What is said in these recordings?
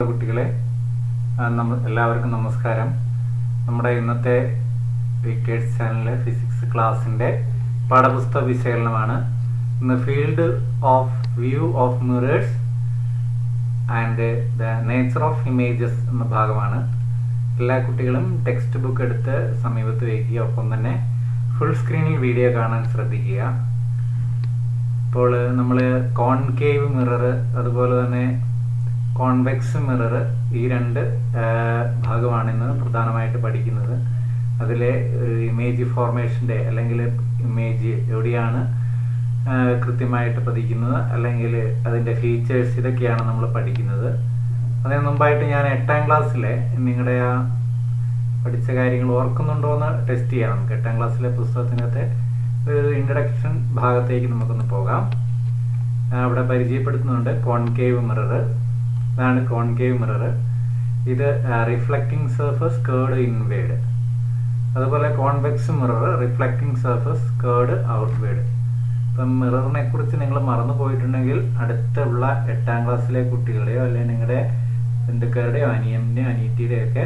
കുട്ടികളെ എല്ലാവർക്കും നമസ്കാരം. നമ്മുടെ ഇന്നത്തെ വിക്കേഴ്സ് ചാനലിലെ ഫിസിക്സ് ക്ലാസ്സിൻ്റെ പാഠപുസ്തക വിശകലനമാണ്. ഇന്ന് field of view of mirrors and the nature of images എന്ന ഭാഗമാണ്. എല്ലാ കുട്ടികളും ടെക്സ്റ്റ് ബുക്ക് എടുത്ത് സമീപത്ത് വയ്ക്കുക, ഒപ്പം തന്നെ ഫുൾ സ്ക്രീനിൽ വീഡിയോ കാണാൻ ശ്രദ്ധിക്കുക. ഇപ്പോൾ നമ്മൾ കോൺകേവ് മിറർ, അതുപോലെ തന്നെ കോൺവെക്സ് മിറർ, ഈ രണ്ട് ഭാഗമാണ് ഇന്ന് പ്രധാനമായിട്ട് പഠിക്കുന്നത്. അതിലെ ഇമേജ് ഫോർമേഷൻ്റെ അല്ലെങ്കിൽ ഇമേജ് എവിടെയാണ് കൃത്യമായിട്ട് പതിക്കുന്നത്, അല്ലെങ്കിൽ അതിൻ്റെ ഫീച്ചേഴ്സ്, ഇതൊക്കെയാണ് നമ്മൾ പഠിക്കുന്നത്. അതിന് മുമ്പായിട്ട് ഞാൻ 8ാം ക്ലാസ്സിലെ നിങ്ങളുടെ ആ പഠിച്ച കാര്യങ്ങൾ ഓർക്കുന്നുണ്ടോ എന്ന് ടെസ്റ്റ് ചെയ്യാം. നമുക്ക് 8ാം ക്ലാസ്സിലെ പുസ്തകത്തിനകത്തെ ഒരു ഇൻട്രഡക്ഷൻ ഭാഗത്തേക്ക് നമുക്കൊന്ന് പോകാം. അവിടെ പരിചയപ്പെടുത്തുന്നുണ്ട് കോൺകേവ് മിറർ. ഇതാണ് കോൺകേവ് മിറർ. ഇത് റിഫ്ലക്റ്റിംഗ് സർഫസ് കേർഡ് ഇൻവേർഡ്. അതുപോലെ convex mirror reflecting surface curved outward. ഇപ്പം മിററിനെ കുറിച്ച് നിങ്ങൾ മറന്നു പോയിട്ടുണ്ടെങ്കിൽ അടുത്തുള്ള 8ാം ക്ലാസ്സിലെ കുട്ടികളുടെയോ അല്ലെങ്കിൽ നിങ്ങളുടെ ബന്ധുക്കാരുടെയോ അനിയൻ്റെയോ അനിയത്തിയുടെയോ ഒക്കെ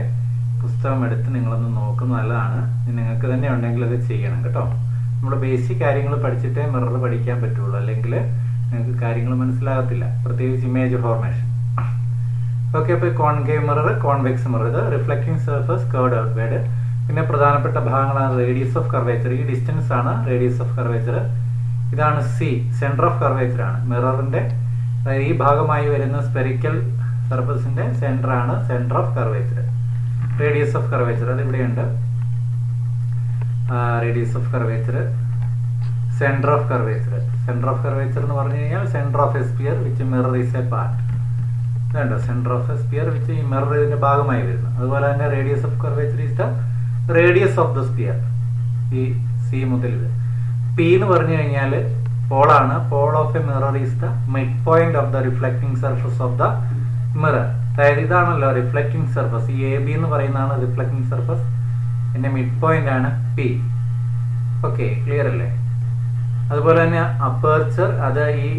പുസ്തകം എടുത്ത് നിങ്ങളൊന്ന് നോക്കുന്നത് നല്ലതാണ്. നിങ്ങൾക്ക് തന്നെ ഉണ്ടെങ്കിൽ അത് ചെയ്യണം കേട്ടോ. നമ്മൾ ബേസിക് കാര്യങ്ങൾ പഠിച്ചിട്ടേ മിറർ പഠിക്കാൻ പറ്റുള്ളൂ, അല്ലെങ്കിൽ നിങ്ങൾക്ക് കാര്യങ്ങൾ മനസ്സിലാകത്തില്ല, പ്രത്യേകിച്ച് ഇമേജ് ഫോർമേഷൻ. ഓക്കെ, അപ്പോൾ കോൺകേവ് മിറർ, കോൺവെക്സ് മിറർ, ഇത് റിഫ്ലക്റ്റിംഗ് സർഫസ് കേർഡ് ഔട്ട്വേർഡ്. പിന്നെ പ്രധാനപ്പെട്ട ഭാഗങ്ങളാണ് റേഡിയസ് ഓഫ് കർവേച്ചർ. ഈ ഡിസ്റ്റൻസ് ആണ് റേഡിയസ് ഓഫ് കർവേച്ചർ. ഇതാണ് സി, സെൻറ്റർ ഓഫ് കർവേച്ചർ ആണ് മിററിൻ്റെ. ഈ ഭാഗമായി വരുന്ന സ്പെറിക്കൽ സർഫസിൻ്റെ സെൻറ്റർ ആണ് centre of curvature. Radius of curvature അത് ഇവിടെയുണ്ട്. Radius of curvature, centre of curvature. Centre of curvature എന്ന് പറഞ്ഞു കഴിഞ്ഞാൽ centre of a sphere which mirror is A part. ഇതുണ്ട് centre of a sphere which ഈ mirror ഇതിൻ്റെ ഭാഗമായി വരുന്നു. അതുപോലെ തന്നെ radius of curvature is the radius of the sphere. ഈ സി മുതൽ ഇത് പി എന്ന് പറഞ്ഞു കഴിഞ്ഞാൽ പോളാണ്. Pole of a mirror is the mid point of the reflecting surface of the mirror. അതായത് ഇതാണല്ലോ റിഫ്ലക്റ്റിംഗ് സർഫസ്. ഈ എ ബി എന്ന് പറയുന്നതാണ് റിഫ്ലക്റ്റിംഗ് സർഫസ്. പിന്നെ മിഡ് പോയിന്റ് ആണ് പി. ഓക്കെ, ക്ലിയർ അല്ലേ? അതുപോലെ തന്നെ അപ്പർച്ചർ, അത് ഈ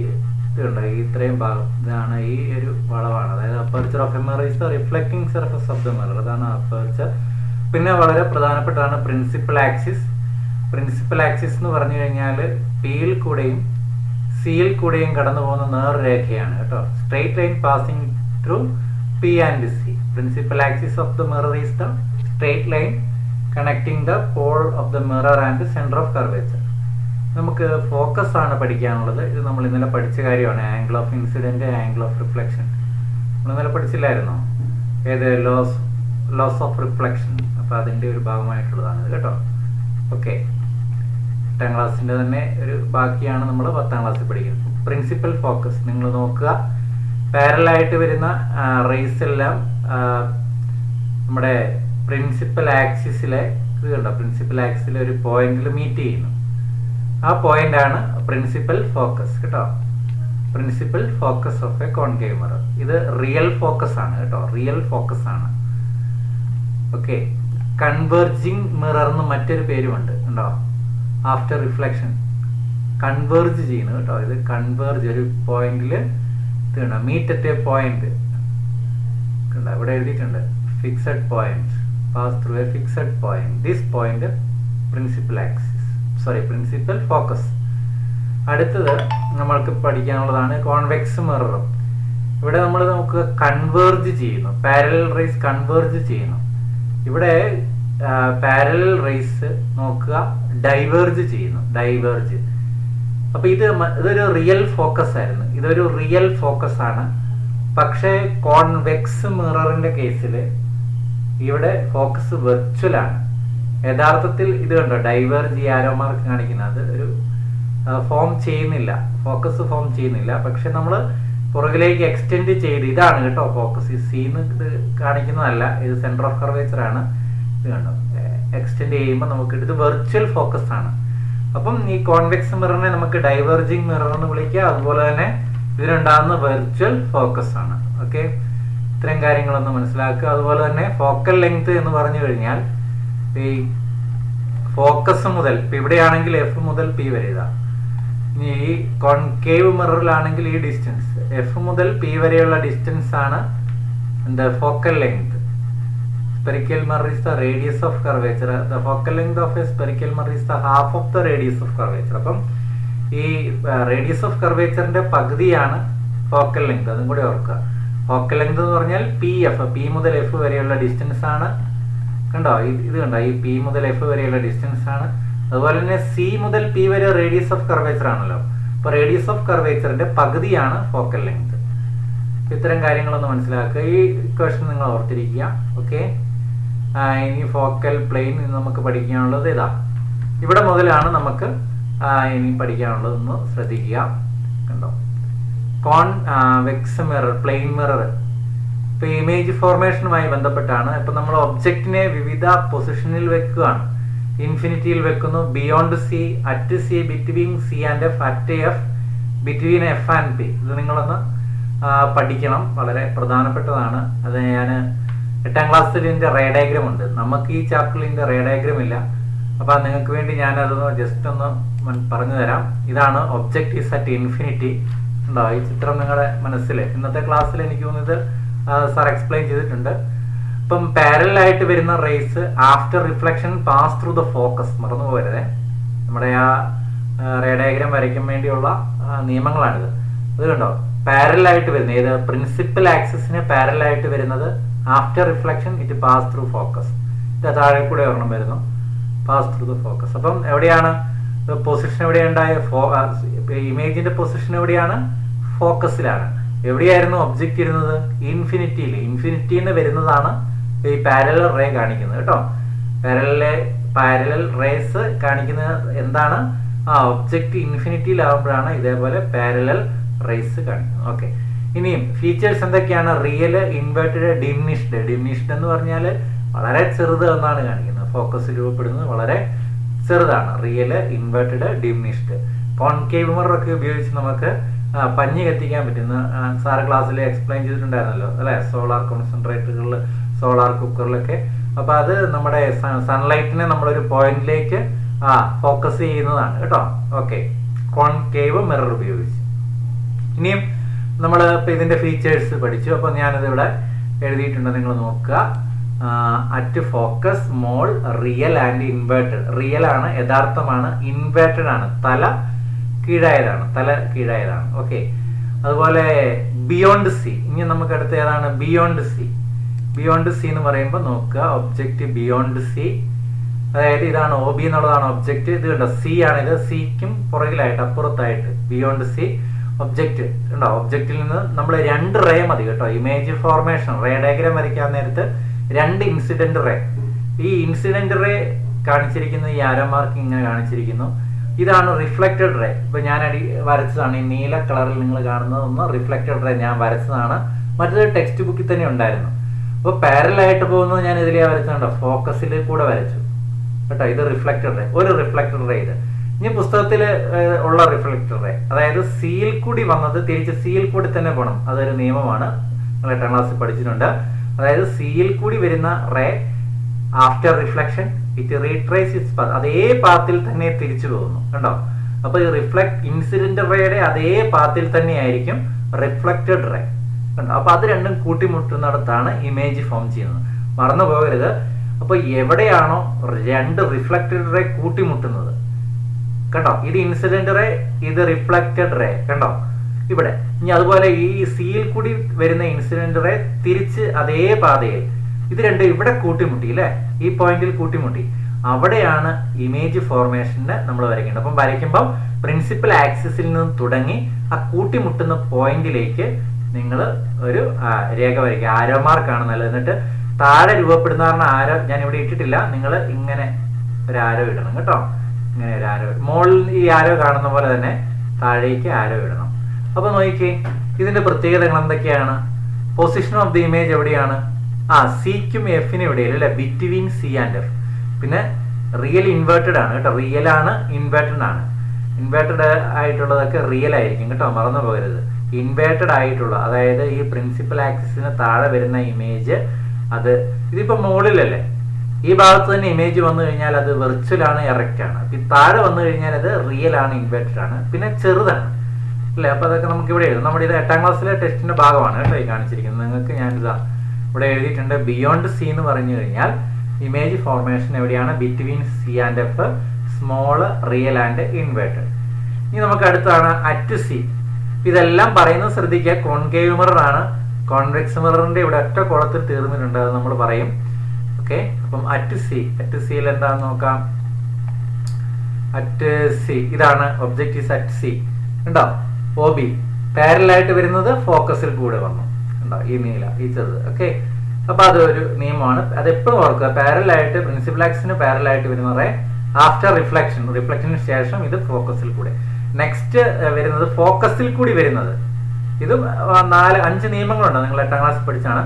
ഇതുണ്ട്, ഈ ഇത്രയും ഭാഗം, ഇതാണ് ഈ ഒരു വളവാണ്. അതായത് aperture of a mirror is the reflecting surface of the mirror. അതാണ് അപ്പർച്ചർ. പിന്നെ വളരെ പ്രധാനപ്പെട്ടതാണ് പ്രിൻസിപ്പൽ ആക്സിസ്. പ്രിൻസിപ്പൽ ആക്സിസ് എന്ന് പറഞ്ഞു കഴിഞ്ഞാൽ പിയിൽ കൂടെയും സിയിൽ കൂടെയും കടന്നു പോകുന്ന നേർരേഖയാണ് കേട്ടോ. Straight line passing through P and C. Principal axis of the mirror is the straight line connecting the pole of the mirror and centre of curvature. നമുക്ക് ഫോക്കസ് ആണ് പഠിക്കാനുള്ളത്. ഇത് നമ്മൾ ഇന്നലെ പഠിച്ച കാര്യമാണ്. Angle of incidence, angle of reflection നമ്മൾ ഇന്നലെ പഠിച്ചില്ലായിരുന്നോ? ഏത് ലോസ് ഓഫ് റിഫ്ലക്ഷൻ. അപ്പോൾ അതിൻ്റെ ഒരു ഭാഗമായിട്ടുള്ളതാണ് ഇത് കേട്ടോ. ഓക്കെ, 8ാം ക്ലാസ്സിൻ്റെ തന്നെ ഒരു ബാക്കിയാണ് നമ്മൾ 10ാം ക്ലാസ്സിൽ പഠിക്കുന്നത്. പ്രിൻസിപ്പൽ ഫോക്കസ് നിങ്ങൾ നോക്കുക. പാരലായിട്ട് വരുന്ന റേസ് എല്ലാം നമ്മുടെ പ്രിൻസിപ്പൽ ആക്സിസിലെ ഇത് കണ്ടോ, പ്രിൻസിപ്പൽ ആക്സിസിലെ ഒരു പോയിന്റിൽ മീറ്റ് ചെയ്യുന്നു. ആ പോയിന്റ് ആണ് പ്രിൻസിപ്പൽ ഫോക്കസ് കേട്ടോ. Principal focus of A concave mirror. ഇത് റിയൽ ഫോക്കസ് ആണ് കേട്ടോ, റിയൽ ഫോക്കസ് ആണ്. ഓക്കെ, കൺവേർജിങ് മിറർ എന്ന് മറ്റൊരു പേരുമുണ്ട് ഉണ്ടോ. ആഫ്റ്റർ റിഫ്ലക്ഷൻ കൺവേർജ് ചെയ്യുന്നു കേട്ടോ. ഇത് കൺവേർജ്, ഒരു പോയിന്റിൽ ഇത് കണ്ടോ, മീറ്റ് അറ്റ് എ പോയിന്റ് കണ്ടോ, ഇവിടെ എഴുതിയിട്ടുണ്ട് fixed point, pass through A fixed point. This point principal axis, principal focus. അടുത്തത് നമ്മൾക്ക് പഠിക്കാനുള്ളതാണ് കോൺവെക്സ് മിററും. ഇവിടെ നമുക്ക് കൺവേർജ് ചെയ്യുന്നു, പാരലൽ റേസ് കൺവേർജ് ചെയ്യുന്നു. ഇവിടെ പാരലൽ റേസ് നോക്കുക ഡൈവേർജ് ചെയ്യുന്നു, ഡൈവേർജ്. അപ്പൊ ഇതൊരു റിയൽ ഫോക്കസ് ആയിരുന്നു, ഇതൊരു റിയൽ ഫോക്കസ് ആണ്. പക്ഷേ കോൺവെക്സ് മിററിന്റെ കേസിൽ ഇവിടെ ഫോക്കസ് വെർച്വൽ ആണ്. യഥാർത്ഥത്തിൽ ഇത് കണ്ടോ, ഡൈവേർജ് ഈ ആരോ മാർക്ക് കാണിക്കുന്നത് ഒരു ഫോം ചെയ്യുന്നില്ല, ഫോക്കസ് ഫോം ചെയ്യുന്നില്ല. പക്ഷെ നമ്മൾ പുറകിലേക്ക് എക്സ്റ്റെൻഡ് ചെയ്ത്, ഇതാണ് കേട്ടോ ഫോക്കസ്. ഈ സീന്ന് ഇത് കാണിക്കുന്നതല്ല, ഇത് സെൻറ്റർ ഓഫ് കർവേച്ചർ ആണ്. ഇത് കണ്ടോ, എക്സ്റ്റെൻഡ് ചെയ്യുമ്പോൾ നമുക്ക് ഇത് വെർച്വൽ ഫോക്കസ് ആണ്. അപ്പം ഈ കോൺവെക്സ് മിററിനെ നമുക്ക് ഡൈവേർജിങ് മിറർ എന്ന് വിളിക്കുക. അതുപോലെ തന്നെ ഇതിനുണ്ടാകുന്ന വെർച്വൽ ഫോക്കസ് ആണ്. ഓക്കെ, ഇത്രയും കാര്യങ്ങളൊന്ന് മനസ്സിലാക്കുക. അതുപോലെ തന്നെ ഫോക്കൽ ലെങ്ത് എന്ന് പറഞ്ഞു കഴിഞ്ഞാൽ ഈ ഫോക്കസ് മുതൽ ഇപ്പം ഇവിടെയാണെങ്കിൽ എഫ് മുതൽ പി വരെ ഇതാ. ഇനി ഈ കോൺകേവ് മിററിലാണെങ്കിൽ ഈ ഡിസ്റ്റൻസ് എഫ് മുതൽ പി വരെയുള്ള ഡിസ്റ്റൻസ് ആണ് the focal length. Spherical mirror is the radius of curvature. The focal length of a spherical mirror is the half of the radius of curvature. അപ്പം ഈ റേഡിയസ് ഓഫ് കർവേച്ചറിന്റെ പകുതിയാണ് focal length. അതും കൂടി ഓർക്കുക. Focal length എന്ന് പറഞ്ഞാൽ P മുതൽ F വരെയുള്ള ഡിസ്റ്റൻസ് ആണ്. കണ്ടോ, ഇത് കണ്ടോ, ഈ പി മുതൽ എഫ് വരെയുള്ള ഡിസ്റ്റൻസ് ആണ്. അതുപോലെ തന്നെ സി മുതൽ പി വരെ റേഡിയസ് ഓഫ് കർവേച്ചർ ആണല്ലോ. അപ്പോൾ റേഡിയസ് ഓഫ് കർവേച്ചറിന്റെ പകുതിയാണ് ഫോക്കൽ ലെങ്ത്. ഇത്തരം കാര്യങ്ങളൊന്ന് മനസ്സിലാക്കുക. ഈ ഇക്വേഷൻ നിങ്ങൾ ഓർത്തിരിക്കുക. ഓക്കെ, ഇനി ഫോക്കൽ പ്ലെയിൻ നമുക്ക് പഠിക്കാനുള്ളത് ഇതാ. ഇവിടെ മുതലാണ് നമുക്ക് ഇനി പഠിക്കാനുള്ളതെന്ന് ശ്രദ്ധിക്കുക. കണ്ടോ, കോൺവെക്സ് മിറർ, പ്ലെയിൻ മിറർ. ഇപ്പൊ ഇമേജ് ഫോർമേഷനുമായി ബന്ധപ്പെട്ടാണ്. ഇപ്പൊ നമ്മൾ ഒബ്ജക്റ്റിനെ വിവിധ പൊസിഷനിൽ വെക്കുകയാണ്. ഇൻഫിനിറ്റിയിൽ വെക്കുന്നു, beyond C, at C, between C and F, at F, between F and P. ഇത് നിങ്ങളൊന്ന് പഠിക്കണം, വളരെ പ്രധാനപ്പെട്ടതാണ്. അത് ഞാൻ 8ാം ക്ലാസ്സിൽ ഇതിന്റെ റേ ഡയഗ്രാം ഉണ്ട്. നമുക്ക് ഈ ചാപ്റ്ററിൽ ഇതിന്റെ റേ ഡയഗ്രാം ഇല്ല. അപ്പൊ നിങ്ങൾക്ക് വേണ്ടി ഞാനതൊന്ന് ജസ്റ്റ് ഒന്ന് പറഞ്ഞു തരാം. ഇതാണ് ഒബ്ജക്റ്റ് ഈസ് അറ്റ് ഇൻഫിനിറ്റി. ഉണ്ടോ ഈ ചിത്രം നിങ്ങളുടെ മനസ്സിൽ? ഇന്നത്തെ ക്ലാസ്സിൽ എനിക്ക് തോന്നുന്നത് സാർ എക്സ്പ്ലെയിൻ ചെയ്തിട്ടുണ്ട്. ഇപ്പം പാരലൽ ആയിട്ട് വരുന്ന rays after reflection pass through the focus. മറന്നു പോകരുതേ, നമ്മുടെ ആ റേ ഡയഗ്രാം വരയ്ക്കാൻ വേണ്ടിയുള്ള നിയമങ്ങളാണിത്. അത് കണ്ടോ, പാരലൽ ആയിട്ട് വരുന്നത് ഏത്? പ്രിൻസിപ്പൽ ആക്സിസിന് പാരലൽ ആയിട്ട് വരുന്നത് after reflection it pass through focus. ഇത് താഴെ കൂടെ ഒരെണ്ണം വരുന്നു, പാസ് ത്രൂ ദ ഫോക്കസ്. അപ്പം എവിടെയാണ് പൊസിഷൻ? എവിടെയുണ്ടായ ഇമേജിന്റെ പൊസിഷൻ എവിടെയാണ്? ഫോക്കസിലാണ്. എവിടെയായിരുന്നു ഒബ്ജക്റ്റ് ഇരുന്നത്? ഇൻഫിനിറ്റിയിൽ. ഇൻഫിനിറ്റിന്ന് വരുന്നതാണ് ഈ പാരലൽ റേ കാണിക്കുന്നത് കേട്ടോ. പാരലൽ റേസ് കാണിക്കുന്നത് എന്താണ്? ഒബ്ജക്റ്റ് ഇൻഫിനിറ്റിയിലാവുമ്പോഴാണ് ഇതേപോലെ പാരലൽ റേസ് കാണിക്കുന്നത്. ഓക്കെ, ഇനിയും ഫീച്ചേഴ്സ് എന്തൊക്കെയാണ്? Real, inverted, diminished. ഡിമിനിഷ്ഡ് എന്ന് പറഞ്ഞാൽ വളരെ ചെറുത് എന്നാണ് കാണിക്കുന്നത്. ഫോക്കസ് രൂപപ്പെടുന്നത് വളരെ ചെറുതാണ്. Real, inverted, diminished. Concave mirror ഒക്കെ ഉപയോഗിച്ച് നമുക്ക് പഞ്ഞി കത്തിക്കാൻ പറ്റുന്ന സാറ് ക്ലാസ്സിൽ എക്സ്പ്ലെയിൻ ചെയ്തിട്ടുണ്ടായിരുന്നല്ലോ അല്ലെ, സോളാർ കോൺസെൻട്രേറ്ററുകളിൽ, സോളാർ കുക്കറിലൊക്കെ. അപ്പൊ അത് നമ്മുടെ സൺലൈറ്റിനെ നമ്മളൊരു പോയിന്റിലേക്ക് ഫോക്കസ് ചെയ്യുന്നതാണ് കേട്ടോ. ഓക്കെ, കോൺകേവ് മിറർ ഉപയോഗിച്ച്. ഇനിയും നമ്മൾ ഇപ്പൊ ഇതിന്റെ ഫീച്ചേഴ്സ് പഠിച്ചു. അപ്പൊ ഞാനിത് ഇവിടെ എഴുതിയിട്ടുണ്ട്, നിങ്ങൾ നോക്കുക. At focus, small, real and inverted. Real ആണ്, യഥാർത്ഥമാണ്. ഇൻവേർട്ടഡ് ആണ്, തല കീഴായതാണ്. ഓക്കെ, അതുപോലെ ബിയോണ്ട് സി. ഇനി നമുക്ക് അടുത്ത ഏതാണ്? Beyond C. ബിയോണ്ട് സി എന്ന് പറയുമ്പോൾ നോക്കുക, ഒബ്ജക്റ്റ് ബിയോണ്ട് സി. അതായത് ഇതാണ് OB എന്നുള്ളതാണ് ഒബ്ജക്റ്റ്. ഇത് കണ്ടോ, സി ആണ്. ഇത് സിക്കും പുറകിലായിട്ട്, അപ്പുറത്തായിട്ട് ബിയോണ്ട് സി ഒബ്ജക്റ്റ് ഉണ്ടോ. ഒബ്ജക്റ്റിൽ നിന്ന് നമ്മൾ 2 റേ മതി കേട്ടോ. ഇമേജ് ഫോർമേഷൻ റേ ഡയഗ്രാം വരയ്ക്കാൻ നേരത്ത് 2 ഇൻസിഡന്റ് റേ. ഈ ഇൻസിഡന്റ് റേ കാണിച്ചിരിക്കുന്ന ഈ ആരോ മാർക്ക് ഇങ്ങനെ കാണിച്ചിരിക്കുന്നു. ഇതാണ് റിഫ്ലക്റ്റഡ് റേ. ഇപ്പൊ ഞാൻ വരച്ചതാണ്. ഈ നീല കളറിൽ നിങ്ങൾ കാണുന്നത് ഒന്ന് റിഫ്ലക്റ്റഡ് റേ ഞാൻ വരച്ചതാണ്. മറ്റൊരു ടെക്സ്റ്റ് ബുക്കിൽ തന്നെ ഉണ്ടായിരുന്നു. അപ്പോൾ പാരലായിട്ട് പോകുന്നത് ഞാൻ ഇതിലേ വരച്ചുണ്ടോ, ഫോക്കസിൽ കൂടെ വരച്ചു കേട്ടോ. ഇത് റിഫ്ലക്റ്റഡ് റേ, ഒരു റിഫ്ലക്റ്റഡ് റേ. ഇത് ഇനി പുസ്തകത്തിൽ ഉള്ള റിഫ്ലക്റ്റഡ് റേ, അതായത് സിയിൽ കൂടി വന്നത് തിരിച്ച് സിയിൽ കൂടി തന്നെ പോകണം. അതൊരു നിയമമാണ്, നിങ്ങൾ 8ാം ക്ലാസ്സിൽ പഠിച്ചിട്ടുണ്ട്. അതായത് സിയിൽ കൂടി വരുന്ന ray after reflection it retrace its path, അതേ പാത്തിൽ തന്നെ തിരിച്ചു പോകുന്നു കണ്ടോ. അപ്പൊ ഈ ഇൻസിഡന്റ് റേയുടെ അതേ പാത്തിൽ തന്നെ ആയിരിക്കും റിഫ്ലക്റ്റഡ് റേ കണ്ടോ. അപ്പൊ അത് രണ്ടും കൂട്ടിമുട്ടുന്നിടത്താണ് ഇമേജ് ഫോം ചെയ്യുന്നത്, മറന്നു പോകരുത്. അപ്പൊ എവിടെയാണോ 2 റിഫ്ലക്റ്റഡ് റേ കൂട്ടിമുട്ടുന്നത് കണ്ടോ, ഇത് ഇൻസിഡന്റ് റേ, ഇത് റിഫ്ലക്റ്റഡ് റേ കണ്ടോ ഇവിടെ. ഇനി അതുപോലെ ഈ സിയിൽ കൂടി വരുന്ന ഇൻസിഡന്റ് റേ തിരിച്ച് അതേ പാതയിൽ ഇത് രണ്ടും ഇവിടെ കൂട്ടിമുട്ടി അല്ലെ, ഈ പോയിന്റിൽ കൂട്ടിമുട്ടി. അവിടെയാണ് ഇമേജ് ഫോർമേഷന് നമ്മൾ വരയ്ക്കേണ്ടത്. അപ്പം വരയ്ക്കുമ്പോൾ പ്രിൻസിപ്പൽ ആക്സിസിൽ നിന്ന് തുടങ്ങി ആ കൂട്ടിമുട്ടുന്ന പോയിന്റിലേക്ക് നിങ്ങൾ ഒരു രേഖ വരയ്ക്കുക. ആരോ മാർക്കാണ് നല്ലത്. എന്നിട്ട് താഴെ രൂപപ്പെടുന്ന ആരോ ഞാൻ ഇവിടെ ഇട്ടിട്ടില്ല, നിങ്ങൾ ഇങ്ങനെ ഒരു ആരോ ഇടണം കേട്ടോ. ഇങ്ങനെ ഒരു ആരോ, മുകളിൽ ഈ ആരോ കാണുന്ന പോലെ തന്നെ താഴേക്ക് ആരോ ഇടണം. അപ്പൊ നോക്കിക്കേ, ഇതിന്റെ പ്രത്യേകതകൾ എന്തൊക്കെയാണ്? പൊസിഷൻ ഓഫ് ദി ഇമേജ് എവിടെയാണ്? സിക്കും എഫിനും ഇടയിൽ അല്ലെ, ബിറ്റ്വീൻ സി ആൻഡ് എഫ്. പിന്നെ റിയൽ ഇൻവേർട്ടഡ് ആണ് കേട്ടോ, റിയൽ ആണ്, ഇൻവേർട്ടഡ് ആണ്. ഇൻവേർട്ടഡ് ആയിട്ടുള്ളതൊക്കെ റിയൽ ആയിരിക്കും കേട്ടോ, മറന്നു പോകരുത്. ഇൻവേർട്ടഡ് ആയിട്ടുള്ള, അതായത് ഈ പ്രിൻസിപ്പൽ ആക്സിസിന് താഴെ വരുന്ന ഇമേജ്, അത് ഇതിപ്പോ മുകളിലല്ലേ, ഈ ഭാഗത്ത് തന്നെ ഇമേജ് വന്നു കഴിഞ്ഞാൽ അത് വെർച്വൽ ആണ്, എറക്റ്റ് ആണ്. അപ്പൊ താഴെ വന്നു കഴിഞ്ഞാൽ അത് റിയൽ ആണ്, ഇൻവേർട്ടഡ് ആണ്, പിന്നെ ചെറുതാണ് അല്ലെ. അപ്പൊ അതൊക്കെ നമുക്ക് ഇവിടെ എഴുതും. നമ്മുടെ ഇത് 8ാം ക്ലാസ്സിലെ ടെസ്റ്റിന്റെ ഭാഗമാണ് കേട്ടോ ഈ കാണിച്ചിരിക്കുന്നത്. നിങ്ങൾക്ക് ഞാനിതാ ഇവിടെ എഴുതിയിട്ടുണ്ട് ബിയോണ്ട് സി എന്ന് പറഞ്ഞു കഴിഞ്ഞാൽ ഇമേജ് ഫോർമേഷൻ എവിടെയാണ്? Between C and F, small, real and inverted. ഇനി നമുക്ക് അടുത്താണ് അറ്റ് സി. ഇതെല്ലാം പറയുന്നത് ശ്രദ്ധിക്കുക. കോൺകേവ് മിറർ ആണ്. കോൺവെക്സ് മിററിന്റെ ഇവിടെ ഒറ്റ കുളത്തിൽ തീർന്നിട്ടുണ്ട്, അത് നമ്മൾ പറയും. ഓക്കെ, അപ്പം അറ്റ് സി, അറ്റ് സിയിൽ എന്താന്ന് നോക്കാം. അറ്റ് സി ഇതാണ് ഒബ്ജക്റ്റ് ഈസ് അറ്റ് സി. ഉണ്ടോ? ഒ ബി പാരലായിട്ട് വരുന്നത് ഫോക്കസിൽ കൂടെ വന്നു. ഉണ്ടോ? ഈ നീല, ഈ ചെറുത്. ഓക്കെ, അപ്പൊ അതൊരു നിയമമാണ്. അത് എപ്പോഴും ഓർക്കുക. പാരലായിട്ട് പ്രിൻസിപ്പൽ ആക്സിന് പാരലായിട്ട് വരുന്ന റേ ആഫ്റ്റർ റിഫ്ലക്ഷൻ, റിഫ്ലക്ഷന് ശേഷം ഇത് ഫോക്കസിൽ കൂടെ. നെക്സ്റ്റ് വരുന്നത് ഫോക്കസിൽ കൂടി വരുന്നത്. ഇത് 4-5 നിയമങ്ങളുണ്ട്, നിങ്ങൾ 8ാം ക്ലാസ്സിൽ പഠിച്ചാണ്.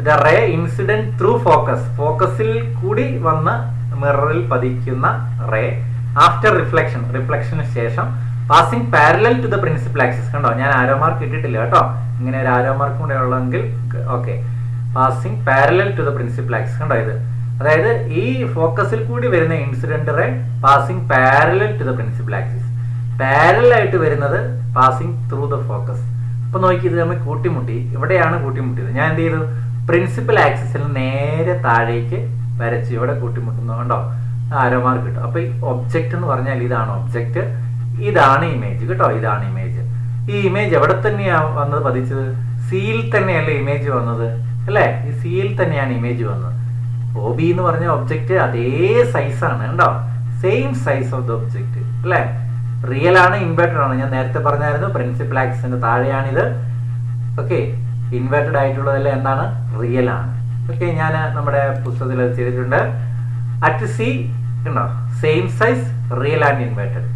The ray incident through focus, ഫോക്കസിൽ കൂടി വന്ന് മിററിൽ പതിക്കുന്ന റേ ആഫ്റ്റർ റിഫ്ലക്ഷൻ, റിഫ്ലക്ഷന് ശേഷം passing parallel to the principal axis. കണ്ടോ, ഞാൻ ആരോ മാർക്ക് ഇട്ടിട്ടില്ല കേട്ടോ. ഇങ്ങനെ ഒരു ആരോ മാർക്ക് കൂടെ ഉള്ളെങ്കിൽ okay. Passing parallel to the principal axis. കണ്ടോ, ഇത് അതായത് ഈ ഫോക്കസിൽ കൂടി വരുന്ന incident ray passing parallel to the principal axis, parallel ആയിട്ട് വരുന്നത് പാസിംഗ് ത്രൂ ദ ഫോക്കസ്. അപ്പൊ നോക്കി, ഇത് നമ്മൾ കൂട്ടിമുട്ടി. ഇവിടെയാണ് കൂട്ടിമുട്ടിയത്. ഞാൻ എന്ത് ചെയ്തു? പ്രിൻസിപ്പൽ ആക്സിസിൽ നേരെ താഴേക്ക് വരച്ച് ഇവിടെ കൂട്ടിമുട്ടുന്നു. കണ്ടോ, ആരോ മാർക്ക് കിട്ടും. അപ്പൊ ഈ ഒബ്ജക്റ്റ് എന്ന് പറഞ്ഞാൽ ഇതാണ് ഒബ്ജക്റ്റ്, ഇതാണ് ഇമേജ് കേട്ടോ. ഇതാണ് ഇമേജ്. ഈ ഇമേജ് എവിടെ തന്നെയാണ് വന്നത്? പതിച്ചത് സിയിൽ തന്നെയല്ലേ ഇമേജ് വന്നത്, അല്ലേ? ഈ സിയിൽ തന്നെയാണ് ഇമേജ് വന്നത്. ഒ ബി എന്ന് പറഞ്ഞ ഒബ്ജക്റ്റ് അതേ സൈസാണ്. കണ്ടോ, same size of the object, അല്ലേ? റിയൽ ആണ്, ഇൻവേർട്ടഡ് ആണ്. ഞാൻ നേരത്തെ പറഞ്ഞായിരുന്നു പ്രിൻസിപ്പൽ ആക്സിസിന്റെ താഴെയാണിത്. ഓക്കെ, ഇൻവേർട്ടഡ് ആയിട്ടുള്ളതെല്ലാം എന്താണ്? റിയൽ ആണ്. ഓക്കെ, ഞാൻ നമ്മുടെ പുസ്തകത്തിൽ അത് ചെയ്തിട്ടുണ്ട്. അറ്റ് സി ഉണ്ടോ, same size, real and inverted.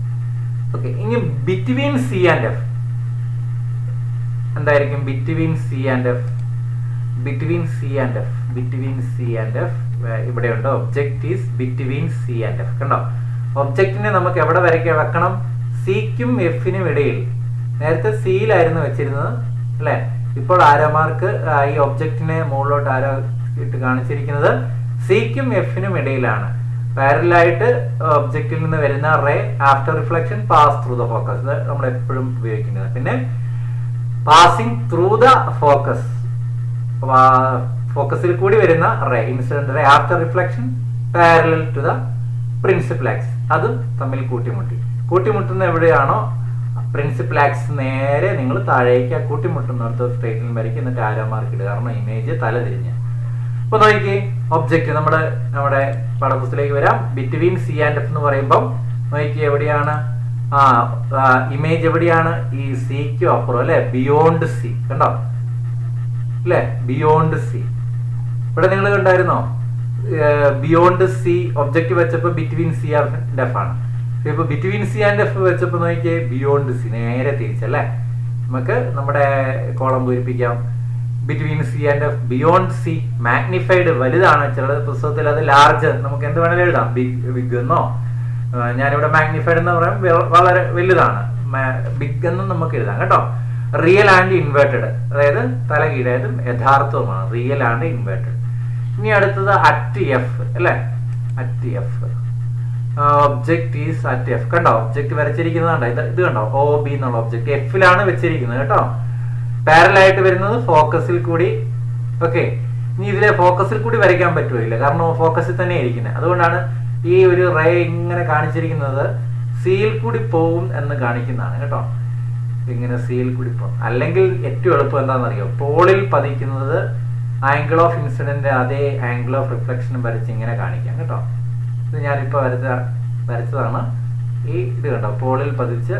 Okay, ഇനി ബിറ്റ്വീൻ സി ആൻഡ് എഫ് എന്തായിരിക്കും? Between C and F, between C and F, between C and F ഇവിടെയുണ്ട്. Object is between C and F. കണ്ടോ, ഒബ്ജക്റ്റിനെ നമുക്ക് എവിടെ വെക്കണം? സിക്കും എഫിനും ഇടയിൽ. നേരത്തെ സിയിലായിരുന്നു വെച്ചിരുന്നത്, അല്ലെ? ഇപ്പോൾ ആരോ മാർക്ക് ഈ ഒബ്ജക്റ്റിനെ മുകളിലോട്ട് ആരോ ഇട്ട് കാണിച്ചിരിക്കുന്നത് സിക്കും എഫിനും ഇടയിലാണ്. പാരലായിട്ട് ഒബ്ജക്റ്റിൽ നിന്ന് വരുന്ന ray after reflection pass through the focus, നമ്മൾ എപ്പോഴും ഉപയോഗിക്കുന്നത്. പിന്നെ പാസിംഗ് ത്രൂ ദ ഫോക്കസ്, ഫോക്കസിൽ കൂടി വരുന്ന ray incident ray after reflection parallel to the principal axis. അതും തമ്മിൽ കൂട്ടിമുട്ടുന്ന എവിടെയാണോ പ്രിൻസിപ്പൽ ആക്സിസ് നേരെ നിങ്ങൾ താഴേക്ക് കൂട്ടിമുട്ടുന്നിടത്ത് സ്ട്രേറ്റ് ലൈൻ വരയ്ക്കും. എന്നിട്ട് ആരോ മാർക്ക് ഇടുക, കാരണം ഇമേജ് തല തിരിഞ്ഞ്. അപ്പൊ നോക്കി, ഒബ്ജക്റ്റ് നമ്മുടെ പാഠപുസ്തകത്തിലേക്ക് വരാം. ബിറ്റ്വീൻ സി ആൻഡ് എഫ് എന്ന് പറയുമ്പോൾ നോക്കി എവിടെയാണ് ഇമേജ്? എവിടെയാണ്? ഈ സിക്കും അപ്പുറം, അല്ലെ? Beyond C. കണ്ടോ, അല്ലെ? Beyond C. ഇവിടെ നിങ്ങൾ കണ്ടായിരുന്നോ? ബിയോണ്ട് സി ഒബ്ജക്റ്റ് വെച്ചപ്പോ ബിറ്റ്വീൻ സി ആൻഡ് എഫ് ആണ്. ഇപ്പൊ ബിറ്റ്വീൻ സി ആൻഡ് എഫ് വെച്ചപ്പോ നോക്കിയേ ബിയോണ്ട് സി, നേരെ തിരിച്ചല്ലേ. നമുക്ക് നമ്മുടെ കോളം പൂരിപ്പിക്കാം. Between C and F, beyond C, magnified, വലുതാണ്. ചില പുസ്തകത്തിൽ അത് ലാർജ്, നമുക്ക് എന്ത് വേണമെങ്കിലും എഴുതാം. ബിഗ് എന്നോ, ഞാനിവിടെ മാഗ്നിഫൈഡ് എന്ന് പറയാം, വളരെ വലുതാണ്. ബിഗ് എന്നും നമുക്ക് എഴുതാം കേട്ടോ. റിയൽ ആൻഡ് ഇൻവേർട്ടഡ്, അതായത് തലകീഴായതും യഥാർത്ഥവുമാണ്. Real and inverted. ഇനി അടുത്തത് അറ്റ് എഫ്, അല്ലെ? At F, object is at F. കണ്ടോ, ഒബ്ജക്റ്റ് വരച്ചിരിക്കുന്നതാണ്ടോ? ഇത് കണ്ടോ, ഒ ബി എന്നുള്ള ഒബ്ജക്റ്റ് എഫിലാണ് വെച്ചിരിക്കുന്നത് കേട്ടോ. പാരലായിട്ട് വരുന്നത് ഫോക്കസിൽ കൂടി. ഓക്കെ, ഇനി ഇതിലെ ഫോക്കസിൽ കൂടി വരയ്ക്കാൻ പറ്റുമില്ല, കാരണം ഫോക്കസിൽ തന്നെ ഇരിക്കുന്നത്. അതുകൊണ്ടാണ് ഈ ഒരു റേ ഇങ്ങനെ കാണിച്ചിരിക്കുന്നത്. സിയിൽ കൂടി പോവും എന്ന് കാണിക്കുന്നതാണ് കേട്ടോ. ഇങ്ങനെ സിയിൽ കൂടി പോകും. അല്ലെങ്കിൽ ഏറ്റവും എളുപ്പം എന്താണെന്നറിയോ? പോളിൽ പതിക്കുന്നത് ആംഗിൾ ഓഫ് ഇൻസിഡന്റ് അതേ ആംഗിൾ ഓഫ് റിഫ്ലക്ഷനും വരച്ച് ഇങ്ങനെ കാണിക്കാം കേട്ടോ. ഇത് ഞാനിപ്പോൾ വരച്ചതാണ്. ഈ ഇത് കണ്ടോ, പോളിൽ പതിച്ച്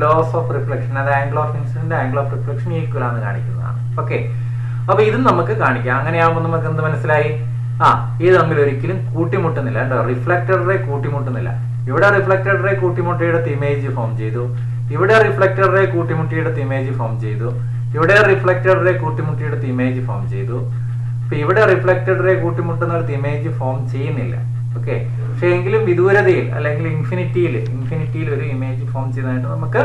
ലോസ് ഓഫ് റിഫ്ലക്ഷൻ, അത് angle of incident angle of reflection equal ആണെന്ന് കാണിക്കുന്നതാണ്. ഓക്കെ, അപ്പൊ ഇതും നമുക്ക് കാണിക്കാം. അങ്ങനെയാകുമ്പോൾ നമുക്ക് എന്ത് മനസ്സിലായി? ഇത് തമ്മിൽ ഒരിക്കലും കൂട്ടിമുട്ടുന്നില്ല കേട്ടോ. റിഫ്ലക്റ്റഡ് റേ കൂട്ടിമുട്ടുന്നില്ല. ഇവിടെ റിഫ്ലക്റ്റഡ് റേ കൂട്ടിമുട്ടിയെടുത്ത് ഇമേജ് ഫോം ചെയ്തു. ഇവിടെ റിഫ്ലക്റ്റഡ് റേ കൂട്ടിമുട്ടിയെടുത്ത് ഇമേജ് ഫോം ചെയ്തു. ഇവിടെ റിഫ്ലക്റ്റഡ് റേ കൂട്ടിമുട്ടിയെടുത്ത് ഇമേജ് ഫോം ചെയ്തു. അപ്പൊ ഇവിടെ റിഫ്ലക്റ്റഡ് റേ കൂട്ടിമുട്ടുന്നിടത്ത് ഇമേജ് ഫോം ചെയ്യുന്നില്ല. ഓക്കെ, പക്ഷെ എങ്കിലും വിദൂരതയിൽ അല്ലെങ്കിൽ ഇൻഫിനിറ്റിയിൽ ഒരു ഇമേജ് ഫോം ചെയ്തതായിട്ട് നമുക്ക്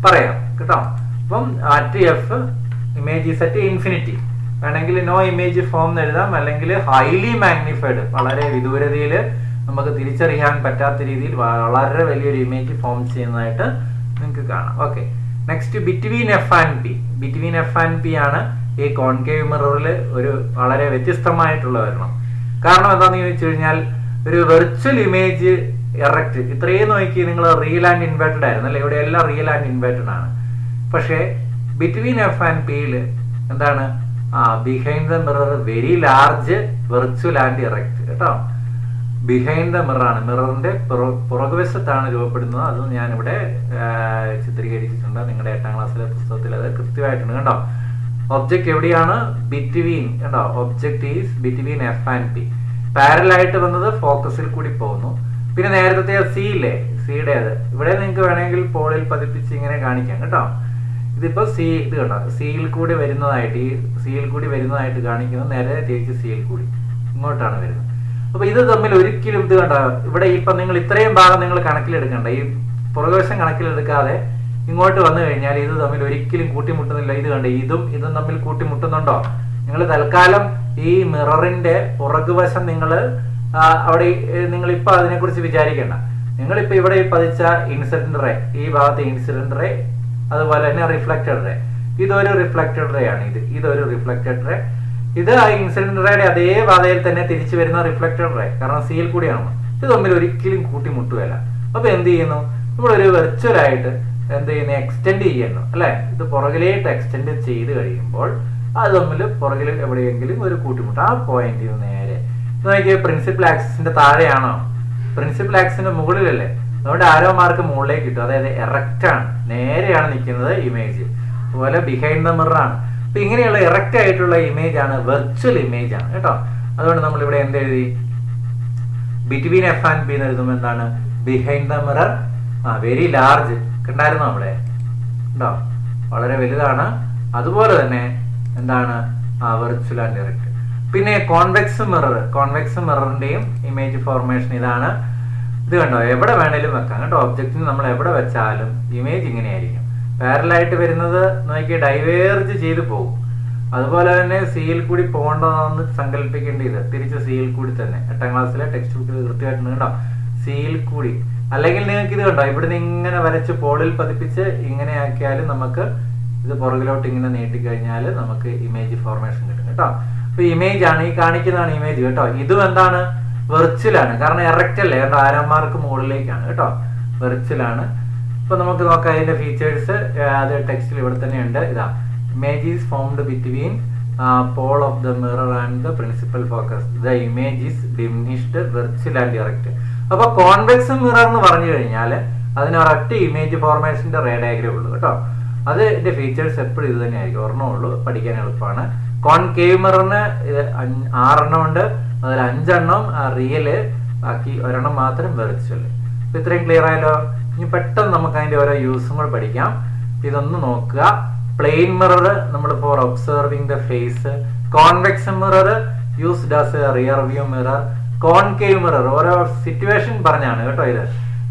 പറയാം കേട്ടോ. അപ്പം at F image is at infinity. വേണമെങ്കിൽ നോ ഇമേജ് ഫോം എന്ന് എഴുതാം, അല്ലെങ്കിൽ ഹൈലി മാഗ്നിഫൈഡ്, വളരെ വിദൂരതയിൽ നമുക്ക് തിരിച്ചറിയാൻ പറ്റാത്ത രീതിയിൽ വളരെ വലിയൊരു ഇമേജ് ഫോം ചെയ്യുന്നതായിട്ട് നിങ്ങൾക്ക് കാണാം. Okay, next between F and P. Between F and P ആണ് ഈ കോൺകേവ് മിററിൽ ഒരു വളരെ വ്യത്യസ്തമായിട്ടുള്ള വരണം. കാരണം എന്താണെന്ന് ചോദിച്ചു കഴിഞ്ഞാൽ ഒരു വെർച്വൽ ഇമേജ് എറക്റ്റ് ഇത്രയും നോക്കി നിങ്ങൾ റിയൽ ആൻഡ് ഇൻവേർട്ടഡ് ആയിരുന്നു അല്ലെ, ഇവിടെ എല്ലാം റിയൽ ആൻഡ് ഇൻവേർട്ടഡ് ആണ്. പക്ഷേ ബിറ്റ്വീൻ എഫ് ആൻഡ് പിയിൽ എന്താണ് behind the mirror very large virtual and erect കേട്ടോ. ബിഹൈൻഡ് ദ മിറർ ആണ്, മിററിന്റെ പുറകുവശത്താണ് രൂപപ്പെടുന്നത്. അത് ഞാനിവിടെ ചിത്രീകരിച്ചിട്ടുണ്ട്. നിങ്ങളുടെ 8ാം ക്ലാസ്സിലെ പുസ്തകത്തിൽ അത് കൃത്യമായിട്ടുണ്ട് കേട്ടോ. ഒബ്ജക്റ്റ് എവിടെയാണ്? ബിറ്റ്വീൻ കേട്ടോ. Object is between F and P. പാരലായിട്ട് വന്നത് ഫോക്കസിൽ കൂടി പോകുന്നു. പിന്നെ നേരത്തെ സി ഇല്ലേ, സിയുടേത് ഇവിടെ നിങ്ങൾക്ക് വേണമെങ്കിൽ പോളിൽ പതിപ്പിച്ച് ഇങ്ങനെ കാണിക്കാം കേട്ടോ. ഇതിപ്പോ സി ഇത് കണ്ടോ, സിയിൽ കൂടി വരുന്നതായിട്ട്, ഈ സിയിൽ കൂടി വരുന്നതായിട്ട് കാണിക്കുന്നത് നേരെ തിരിച്ച് സിയിൽ കൂടി ഇങ്ങോട്ടാണ് വരുന്നത്. അപ്പൊ ഇത് തമ്മിൽ ഒരിക്കലും ഇത് കണ്ടോ, ഇവിടെ ഇപ്പൊ നിങ്ങൾ ഇത്രയും ഭാഗം നിങ്ങൾ കണക്കിലെടുക്കണ്ട, ഈ പുറകുവശം കണക്കിലെടുക്കാതെ ഇങ്ങോട്ട് വന്നു കഴിഞ്ഞാൽ ഇത് തമ്മിൽ ഒരിക്കലും കൂട്ടിമുട്ടുന്നില്ല. ഇത് കണ്ടോ, ഇതും തമ്മിൽ കൂട്ടിമുട്ടുന്നുണ്ടോ? നിങ്ങൾ തൽക്കാലം ഈ മിററിന്റെ പുറകുവശം നിങ്ങൾ അവിടെ നിങ്ങളിപ്പോ അതിനെക്കുറിച്ച് വിചാരിക്കേണ്ട. നിങ്ങളിപ്പോ ഇവിടെ പതിച്ച ഇൻസിഡന്റ് റേ, ഈ ഭാഗത്തെ ഇൻസിഡന്റ് റേ, അതുപോലെ തന്നെ റിഫ്ലക്റ്റഡ് റേ, ഇതൊരു റിഫ്ലക്റ്റഡ് റേ ആണ്. ഇതൊരു റിഫ്ലക്റ്റഡ് റേ. ഇത് ആ ഇൻസിഡന്റ് റേയുടെ അതേ പാതയിൽ തന്നെ തിരിച്ചു വരുന്ന റിഫ്ലക്റ്റഡ് റേ, കാരണം സിയിൽ കൂടിയാണ്. ഇത് തമ്മിൽ ഒരിക്കലും കൂട്ടിമുട്ടുകയല്ല. അപ്പൊ എന്ത് ചെയ്യുന്നു, നമ്മളൊരു വെർച്വൽ ആയിട്ട് എന്ത് ചെയ്യുന്നു, എക്സ്റ്റെൻഡ് ചെയ്യുന്നു അല്ലെ. ഇത് പുറകിലേക്ക് എക്സ്റ്റെൻഡ് ചെയ്ത് കഴിയുമ്പോൾ അത് തമ്മിൽ പുറകിൽ എവിടെയെങ്കിലും ഒരു കൂട്ടിമുട്ട്, ആ പോയിന്റിൽ നേരെ നോക്കിയാൽ പ്രിൻസിപ്പൽ ആക്സിസിന്റെ താഴെയാണോ, പ്രിൻസിപ്പൽ ആക്സിന്റെ മുകളിലല്ലേ, അതുകൊണ്ട് ആരോ മാർക്ക് മുകളിലേക്ക് കിട്ടും. അതായത് എറക്റ്റ് ആണ്, നേരെയാണ് നിൽക്കുന്നത് ഇമേജ്. അതുപോലെ ബിഹൈൻഡ് ദ മിറർ ആണ്. അപ്പൊ ഇങ്ങനെയുള്ള എറക്റ്റ് ആയിട്ടുള്ള ഇമേജ് ആണ്, വെർച്വൽ ഇമേജ് ആണ് കേട്ടോ. അതുകൊണ്ട് നമ്മൾ ഇവിടെ എന്ത് എഴുതി, ബിറ്റ്വീൻ എഫ് ആൻഡ് പി എന്ന് എഴുതുമ്പോൾ എന്താണ്, behind the mirror very large. കണ്ടായിരുന്നോ അവിടെ ഉണ്ടോ, വളരെ വലുതാണ്. അതുപോലെ തന്നെ എന്താണ് വെർച്വൽ ആൻഡ് എറക്റ്റ്. പിന്നെ കോൺവെക്സ് മിററിന്റെയും ഇമേജ് ഫോർമേഷൻ ഇതാണ്. ഇത് കണ്ടോ, എവിടെ വേണേലും വെക്കാം കേട്ടോ. ഒബ്ജക്റ്റിന് നമ്മൾ എവിടെ വെച്ചാലും ഇമേജ് ഇങ്ങനെയായിരിക്കും. പാരലായിട്ട് വരുന്നത് നോക്കി ഡൈവേർജ് ചെയ്ത് പോകും. അതുപോലെ തന്നെ സിയിൽ കൂടി പോകേണ്ടതെന്ന് സങ്കല്പിക്കേണ്ടത് തിരിച്ച് സിയിൽ കൂടി തന്നെ. 8ാം ക്ലാസ്സിലെ ടെക്സ്റ്റ് ബുക്കിൽ കൃത്യമായിട്ടുണ്ട് കേട്ടോ, സിയിൽ കൂടി. അല്ലെങ്കിൽ നിങ്ങൾക്ക് ഇത് കണ്ടോ, ഇവിടുന്ന് ഇങ്ങനെ വരച്ച് പോളിൽ പതിപ്പിച്ച് ഇങ്ങനെ ആക്കിയാലും നമുക്ക് ഇത് പുറകിലോട്ട് ഇങ്ങനെ നീട്ടിക്കഴിഞ്ഞാൽ നമുക്ക് ഇമേജ് ഫോർമേഷൻ കിട്ടും കേട്ടോ. അപ്പൊ ഇമേജ് ആണ് ഈ കാണിക്കുന്നതാണ് ഇമേജ് കേട്ടോ. ഇതും എന്താണ്, വെർച്വൽ ആണ്, കാരണം എറക്റ്റ് അല്ലേ, കാരണം ആരന്മാർക്ക് മുകളിലേക്കാണ് കേട്ടോ, വെർച്വൽ ആണ്. ഇപ്പൊ നമുക്ക് നോക്കാം അതിന്റെ ഫീച്ചേഴ്സ്. അത് ടെക്സ്റ്റിൽ ഇവിടെ തന്നെ ഉണ്ട്. ഇതാ, image is formed between pole of the mirror and the principal focus. The image is diminished, virtual and erect. അപ്പൊ കോൺവെക്സ് മിറർ എന്ന് പറഞ്ഞു കഴിഞ്ഞാൽ അതിന് ഒരൊറ്റ ഇമേജ് ഫോർമേഷന്റെ റേ ഡയഗ്രം ഉള്ളൂ കേട്ടോ. അതിന്റെ ഫീച്ചേഴ്സ് എപ്പോഴും ഇത് തന്നെ ആയിരിക്കും, ഒരെണ്ണം ഉള്ളൂ, പഠിക്കാൻ എളുപ്പമാണ്. കോൺകേവ് മിററിന് 6 എണ്ണം ഉണ്ട്, അതിൽ 5 എണ്ണം റിയല്, ബാക്കി ഒരെണ്ണം മാത്രം വെർച്വൽ. അപ്പൊ ഇത്രയും ക്ലിയർ ആയല്ലോ. ഇനി പെട്ടെന്ന് നമുക്ക് അതിന്റെ ഓരോ യൂസും കൂടെ പഠിക്കാം. ഇതൊന്ന് നോക്കുക. പ്ലെയിൻ മിറർ നമ്മൾ for observing the face. Convex mirror used as a rear view mirror. Concave mirror ഓരോ സിറ്റുവേഷൻ പറഞ്ഞാണ് കേട്ടോ. ഇത്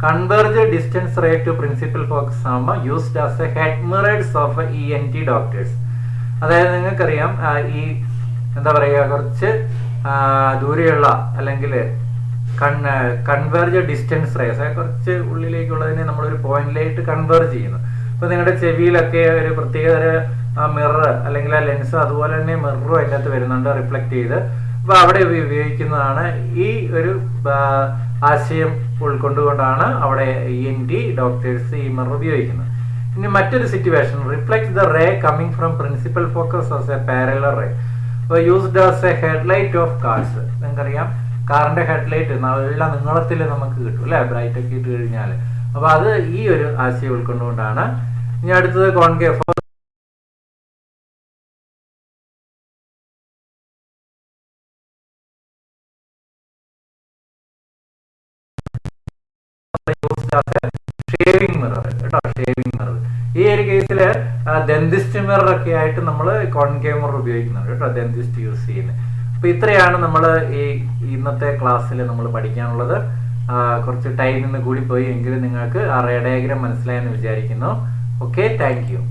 converge distance ray to principal focus ആകുമ്പോൾ used as a head mirrors of ENT doctors. അതായത് നിങ്ങൾക്കറിയാം ഈ എന്താ പറയുക, കുറച്ച് ദൂരെയുള്ള അല്ലെങ്കിൽ കൺവേർജ് ഡിസ്റ്റൻസ് റേസ്, കുറച്ച് ഉള്ളിലേക്കുള്ളതിനെ നമ്മളൊരു പോയിന്റിലേക്ക് കൺവേർജ് ചെയ്യുന്നു. ഇപ്പൊ നിങ്ങളുടെ ചെവിയിലൊക്കെ ഒരു പ്രത്യേക മിറർ അല്ലെങ്കിൽ ആ ലെൻസ്, അതുപോലെ തന്നെ മിററും അതിൻ്റെ അകത്ത് വരുന്നുണ്ട് റിഫ്ലക്ട് ചെയ്ത്. അപ്പൊ അവിടെ ഉപയോഗിക്കുന്നതാണ് ഈ ഒരു ആശയം ഉൾക്കൊണ്ടുകൊണ്ടാണ് അവിടെ ENT ഡോക്ടേഴ്സ് ഈ മിറർ ഉപയോഗിക്കുന്നത്. ഇനി മറ്റൊരു situation, reflect the ray coming from principal focus as a parallel ray. Used as a headlight of cars. നിങ്ങൾക്കറിയാം കാറിന്റെ ഹെഡ്ലൈറ്റ് നല്ല നീളത്തിൽ നമുക്ക് കിട്ടും അല്ലെ, ബ്രൈറ്റ് ഒക്കെ ഇട്ട് കഴിഞ്ഞാൽ. അപ്പൊ അത് ഈ ഒരു ആശയം ഉൾക്കൊണ്ടുകൊണ്ടാണ്. ഇനി അടുത്തത് കോൺകേവ്. ഷേവിംഗ് മിറർ കേട്ടോ, ഷേവിംഗ് മിറർ. ഈ ഒരു കേസില് ഡെന്റിസ്റ്റ് മിറർ ഒക്കെ ആയിട്ട് നമ്മൾ കോൺകേവ് മിറർ ഉപയോഗിക്കുന്നുണ്ട് കേട്ടോ, ഡെന്റിസ്റ്റ് യൂസ് ചെയ്യുന്നത്. അപ്പൊ ഇത്രയാണ് നമ്മൾ ഈ ഇന്നത്തെ ക്ലാസ്സിൽ നമ്മൾ പഠിക്കാനുള്ളത്. കുറച്ച് ടൈം ഇന്ന് കൂടി പോയി എങ്കിലും നിങ്ങൾക്ക് ആ റേ ഡയഗ്രം മനസ്സിലായെന്ന് വിചാരിക്കുന്നു. Okay, thank you.